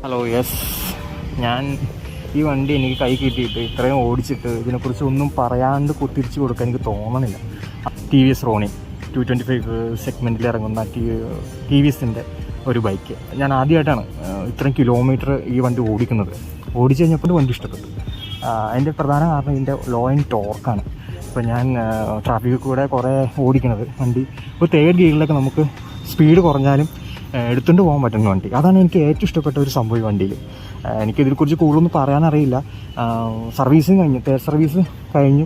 Hello, yes. ഞാൻ ഈ വണ്ടി എനിക്ക് കൈ കിട്ടിയിട്ട് ഇത്രയും ഓടിച്ചിട്ട് ഇതിനെക്കുറിച്ച് ഒന്നും പറയാണ്ട് തിരിച്ചു കൊടുക്കാൻ എനിക്ക് തോന്നണില്ല. ടി വി എസ് റോണി 225 സെഗ്മെൻറ്റിൽ ഇറങ്ങുന്ന ടി വി എസിൻ്റെ ഒരു ബൈക്ക്. ഞാൻ ആദ്യമായിട്ടാണ് ഇത്രയും കിലോമീറ്റർ ഈ വണ്ടി ഓടിക്കുന്നത്. ഓടിച്ചു കഴിഞ്ഞപ്പോൾ വണ്ടി ഇഷ്ടപ്പെട്ടു. അതിൻ്റെ പ്രധാന കാരണം ഇതിൻ്റെ ലോ ആൻഡ് ടോർക്കാണ്. ഇപ്പോൾ ഞാൻ ട്രാഫിക്കിൽ കൂടെ കുറേ ഓടിക്കുന്നത് വണ്ടി ഒരു തേർഡ് ഗിയറിലൊക്കെ നമുക്ക് സ്പീഡ് കുറഞ്ഞാലും എടുത്തുകൊണ്ട് പോകാൻ പറ്റുന്ന വണ്ടി. അതാണ് എനിക്ക് ഏറ്റവും ഇഷ്ടപ്പെട്ട ഒരു സംഭവം ഈ വണ്ടിയിൽ. എനിക്കിതിനെക്കുറിച്ച് കൂടുതലൊന്നും പറയാനറിയില്ല. സർവീസും കഴിഞ്ഞ് തേർഡ് സർവീസ് കഴിഞ്ഞ്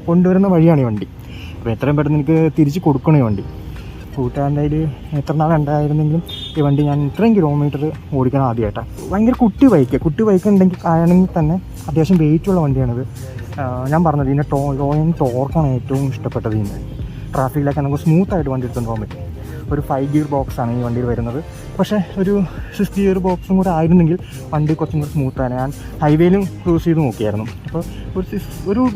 കൊണ്ടുവരുന്ന വഴിയാണ് ഈ വണ്ടി. അപ്പോൾ എത്രയും പെട്ടെന്ന് എനിക്ക് തിരിച്ച് കൊടുക്കണം ഈ വണ്ടി. കൂട്ടുകാരൻ്റെ കയ്യിൽ എത്ര നാളുണ്ടായിരുന്നെങ്കിലും ഈ വണ്ടി ഞാൻ ഇത്രയും കിലോമീറ്റർ ഓടിക്കണം ആദ്യമായിട്ടാണ്. ഭയങ്കര കുട്ടി ബൈക്ക് ആണെങ്കിൽ തന്നെ അത്യാവശ്യം വെയിറ്റുള്ള വണ്ടിയാണിത്. ഞാൻ പറഞ്ഞത് ഇതിൻ്റെ ലോ ആൻഡ് ടോർക്കാണ് ഏറ്റവും ഇഷ്ടപ്പെട്ടത്. ഇതിൻ്റെ ട്രാഫിക്കിലൊക്കെ നമുക്ക് സ്മൂത്തായിട്ട് വണ്ടി എടുത്തുകൊണ്ട് പോകാൻ പറ്റും. ഒരു 5 ഗിയർ ബോക്സാണ് ഈ വണ്ടിയിൽ വരുന്നത്. പക്ഷേ ഒരു 6 ഗിയർ ബോക്സും കൂടെ ആയിരുന്നെങ്കിൽ വണ്ടി കുറച്ചും കൂടി സ്മൂത്താണ്. ഞാൻ ഹൈവേയിലും ക്രൂസ് ചെയ്ത് നോക്കിയായിരുന്നു. അപ്പോൾ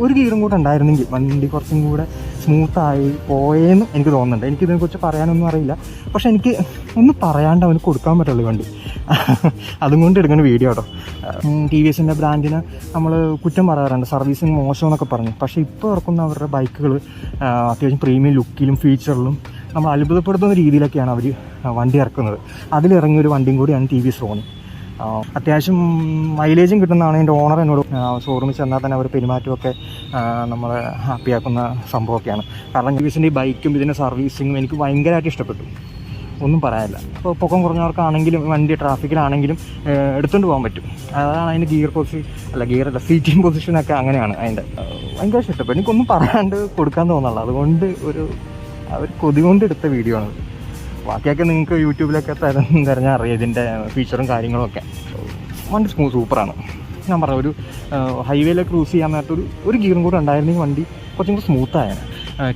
ഒരു ഗിയറും കൂടെ ഉണ്ടായിരുന്നെങ്കിൽ വണ്ടി കുറച്ചും കൂടെ സ്മൂത്തായി പോയെന്ന് എനിക്ക് തോന്നുന്നുണ്ട്. എനിക്കിതിനെക്കുറിച്ച് പറയാനൊന്നും അറിയില്ല. പക്ഷേ എനിക്ക് ഒന്നും പറയാണ്ട് അവന് കൊടുക്കാൻ പറ്റുള്ളൂ ഈ വണ്ടി. അതും കൊണ്ട് എടുക്കുന്ന വീഡിയോ കേട്ടോ. ടി വി എസിൻ്റെ ബ്രാൻഡിന് നമ്മൾ കുറ്റം പറയാറുണ്ട്, സർവീസിങ് മോശമെന്നൊക്കെ പറഞ്ഞു. പക്ഷേ ഇപ്പോൾ ഇറക്കുന്ന അവരുടെ ബൈക്കുകൾ അത്യാവശ്യം പ്രീമിയം ലുക്കിലും ഫീച്ചറിലും നമ്മൾ അത്ഭുതപ്പെടുത്തുന്ന രീതിയിലൊക്കെയാണ് അവർ വണ്ടി ഇറക്കുന്നത്. അതിലിറങ്ങിയ ഒരു വണ്ടിയും കൂടിയാണ് ടി വി എസ് റോണി. അത്യാവശ്യം മൈലേജും കിട്ടുന്നതാണ് എൻ്റെ ഓണർ എന്നോട്. ഷോറൂമിൽ ചെന്നാൽ തന്നെ അവർ പെരുമാറ്റമൊക്കെ നമ്മളെ ഹാപ്പിയാക്കുന്ന സംഭവമൊക്കെയാണ്. കാരണം ടി വി എസിൻ്റെ ഈ ബൈക്കും ഇതിൻ്റെ സർവീസിങ്ങും എനിക്ക് ഭയങ്കരമായിട്ട് ഇഷ്ടപ്പെട്ടു. ഒന്നും പറയാനില്ല. ഇപ്പോൾ പൊക്കം കുറഞ്ഞവർക്കാണെങ്കിലും വണ്ടി ട്രാഫിക്കിലാണെങ്കിലും എടുത്തുകൊണ്ട് പോകാൻ പറ്റും. അതാണ് അതിൻ്റെ ഗിയറല്ല സീറ്റിംഗ് പൊസിഷനൊക്കെ അങ്ങനെയാണ്. അതിൻ്റെ ഭയങ്കര ഇഷ്ടപ്പെട്ടു. എനിക്കൊന്നും പറയാണ്ട് കൊടുക്കാൻ തോന്നുള്ളൂ. അതുകൊണ്ട് ഒരു കൊതി കൊണ്ട് എടുത്ത വീഡിയോ ആണ്. ബാക്കിയൊക്കെ നിങ്ങൾക്ക് യൂട്യൂബിലൊക്കെ തിരഞ്ഞാൽ അറിയാം ഇതിൻ്റെ ഫീച്ചറും കാര്യങ്ങളൊക്കെ. വണ്ടി സൂപ്പറാണ്. ഞാൻ പറഞ്ഞു, ഒരു ഹൈവേയിലൊക്കെ ക്രൂസ് ചെയ്യാൻ നേരത്തെ ഒരു ഗിയറും കൂടെ ഉണ്ടായിരുന്നെങ്കിൽ വണ്ടി കുറച്ചും കൂടി സ്മൂത്തായാണ്.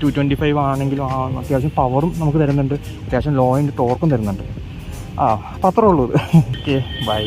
225 ആണെങ്കിലും അത്യാവശ്യം പവറും നമുക്ക് തരുന്നുണ്ട്, അത്യാവശ്യം ലോ ആൻഡ് ടോർക്കും തരുന്നുണ്ട്. അപ്പോൾ അത്രേ ഉള്ളൂ. Okay, by.